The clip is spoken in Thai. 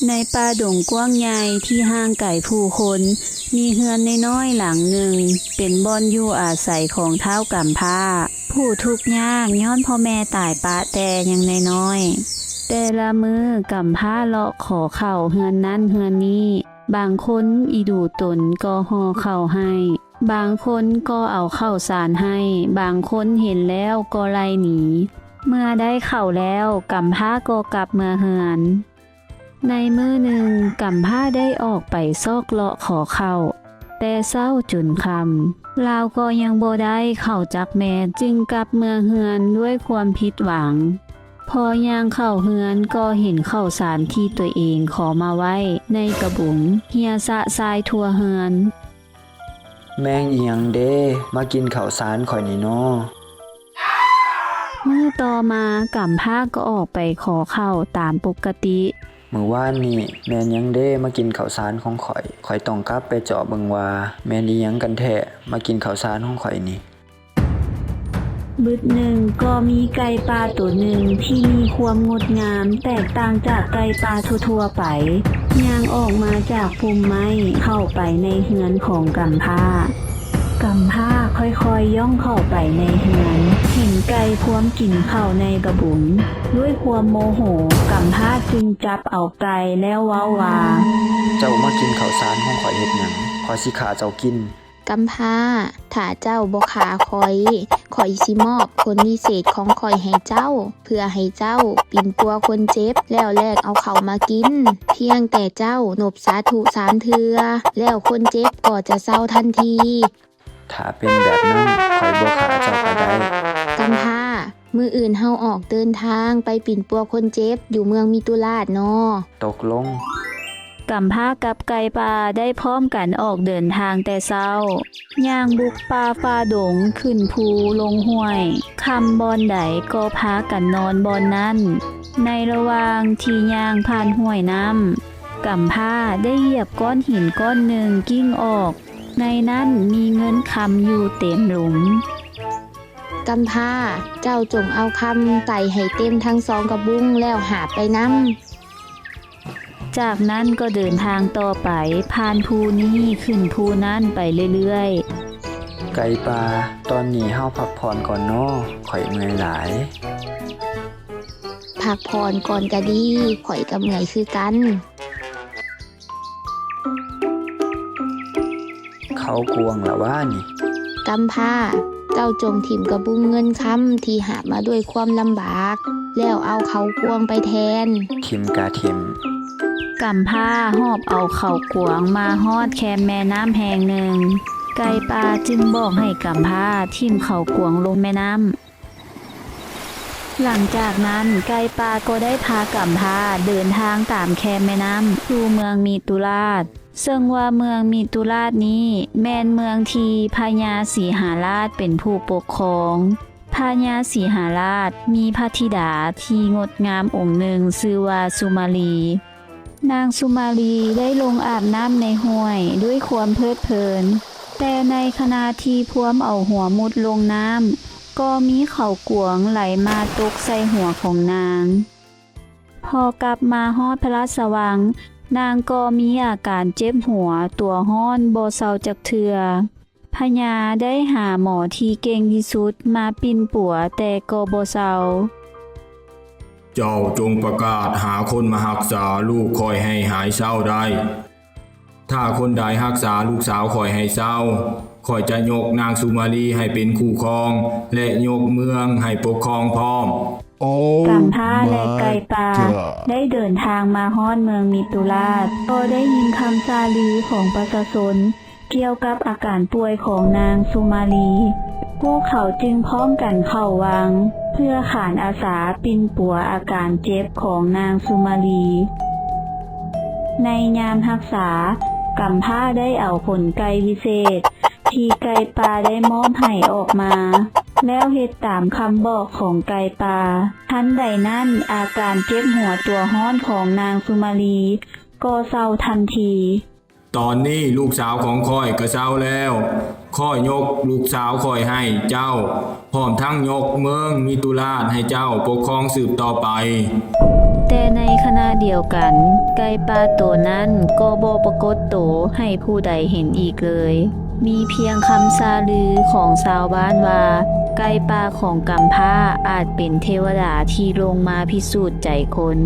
ในป่าดงกว้างใหญ่ที่ห่างไกลผู้คนมีเฮือนน้อยๆหลังหนึ่งเป็นบ่อนอยู่อาศัยของท้าวกำพร้าผู้ทุกข์ยากย้อนพ่อแม่ตายปะแต่ยังน้อยๆแต่ละมือกำพร้าเลาะขอเข้าเฮือนนั้นเฮือนนี้บางคนอีดูตนก็ห่อเข้าให้บางคนก็เอาข้าวสารให้บางคนเห็นแล้วก็ไล่หนีเมื่อได้เข้าแล้วกำพร้าก็กลับเมือเฮือนในมื้อหนึ่งกำพร้าได้ออกไปซอกเลาะขอเข้าแต่เศร้าจนค่ำลาวก็ยังบ่ได้เข้าจักแม่จึงกลับเมือเฮือนด้วยความผิดหวังพอย่างเข้าเฮือนก็เห็นข้าวสารที่ตัวเองขอมาไว้ในกระบุงเหี่ยสะทรายทั่วเฮือนแมงอีหยังเด้มากินข้าวสารข่อยนี่น้อมื้อต่อมากำพร้าก็ออกไปขอข้าวตามปกติมื้อวานนี้แม่นหยังเด้มากินข้าวสารของข่อยต้องกลับไปเจาะเบิ่งว่าแม่นอีหยังกันแท้มากินข้าวสารของข่อยนี่บึดหนึ่งก็มีไก่ป่าตัวหนึ่งที่มีความงดงามแตกต่างจากไก่ป่าทั่วๆไปย่างออกมาจากพุ่มไม้เข้าไปในเฮือนของกำพร้าค่อยๆย่องเข้าไปในเฮือนเห็นไก่พวมกินข้าวในกระบุงด้วยความโมโหกำพร้าจึงจับเอาไก่แล้วเว้าว่าเจ้ามากินข้าวสารของข่อยเฮ็ดหยังข่อยสิฆ่าเจ้ากินกำพร้าถ้าเจ้าบ่ฆ่าข้อยสิมอบคนวิเศษของข้อยให้เจ้าเพื่อให้เจ้าปิ่นปัวคนเจ็บแล้วแลกเอาเขามากินเพียงแต่เจ้านบสาธุ3 เทื่อแล้วคนเจ็บก็จะเศร้าทันทีถ้าเป็นแบบนั้นข่อยบ่ฆ่าเจ้าก็ได้กำพร้ามื้ออื่นเฮาออกเดินทางไปปิ่นปัวคนเจ็บอยู่เมืองมิตุราชเนาะตกลงกำพร้ากับไก่ป่าได้พร้อมกันออกเดินทางแต่เช้าย่างบุกป่าฝ่าดงขึ้นภูลงห้วยคำบอนใดก็พากันนอนบอนนั้นในระหว่างที่ย่างผ่านห้วยน้ำกำพร้าได้เหยียบก้อนหินก้อนหนึ่งกิ้งออกในนั้นมีเงินคำอยู่เต็มหลุมกำพร้าเจ้าจงเอาคำไต่ให้เต็มทั้ง2 กระบุงแล้วหาไปนำจากนั้นก็เดินทางต่อไปผ่านภูนี้ขึ้นภูนั้นไปเรื่อยๆไก่ป่าตอนนี้เฮาพักผ่อนก่อนเนาะข่อยเมื่อยหลายพักผ่อนก่อนก็ดีข่อยก็เมื่อยคือกันเขากวงละว่านี่กำพร้าเจ้าจงถิ่มกระบุงเงินคำที่หามาด้วยความลำบากแล้วเอาเขากวงไปแทนทิมกาทิมกำพร้าหอบเอาเข้ากวงมาฮอดแคมแม่น้ำแห่งหนึ่งไก่ป่าจึงบอกให้กำพร้าทิ่มเข้ากวงลงแม่น้ำหลังจากนั้นไก่ป่าก็ได้พากำพร้าเดินทางตามแคมแม่น้ำสู่เมืองมิตุราชซึ่งว่าเมืองมิตุราชนี้แม่นเมืองที่พญาสีหราชเป็นผู้ปกครองพญาสีหราชมีพระธิดาที่งดงามองค์หนึ่งชื่อว่าสุมาลีนางสุมาลีได้ลงอาบน้ำในห้วยด้วยความเพลิดเพลินแต่ในขณะที่พวมเอาหัวมุดลงน้ำก็มีเขากวงไหลมาตกใส่หัวของนางพอกลับมาฮอดพระราชวังนางก็มีอาการเจ็บหัวตัวห้อนบ่เซาจักเทื่อพญาได้หาหมอที่เก่งที่สุดมาปิ่นปัวแต่ก็บ่เซาเจ้าจงประกาศหาคนมารักษาลูกข่อยให้หายเศร้าได้ถ้าคนใดรักษาลูกสาวข่อยให้เศร้าข่อยจะยกนางสุมาลีให้เป็นคู่ครองและยกเมืองให้ปกครองพร้อมกำพร้าและไก่ป่าได้เดินทางมาฮอดเมืองมิตุราชก็ได้ยินคำซาลือของประชาชนเกี่ยวกับอาการป่วยของนางสุมาลีพวกเขาจึงพร้อมกันเข้าวังเพื่อขานอาสาปิ่นปัวอาการเจ็บของนางสุมาลีในยามรักษากำพร้าได้เอาผลไก่วิเศษที่ไก่ป่าได้มอบให้ออกมาแล้วเฮ็ดตามคำบอกของไก่ป่าทันใดนั้นอาการเจ็บหัวตัวห้อนของนางสุมาลีก็เศร้าทันทีตอนนี้ลูกสาวของข้อยก็เศร้าแล้ว ข้อยยกลูกสาวข้อยให้เจ้าพร้อมทั้งยกเมืองมิตุราชให้เจ้าปกครองสืบต่อไปแต่ในขณะเดียวกัน ไก่ป่าตัวนั้นก็บ่ปรากฏตัวให้ผู้ใดเห็นอีกเลย มีเพียงคำซาลือของชาวบ้านว่า ไก่ป่าของกำพร้าอาจเป็นเทวดาที่ลงมาพิสูจน์ใจคน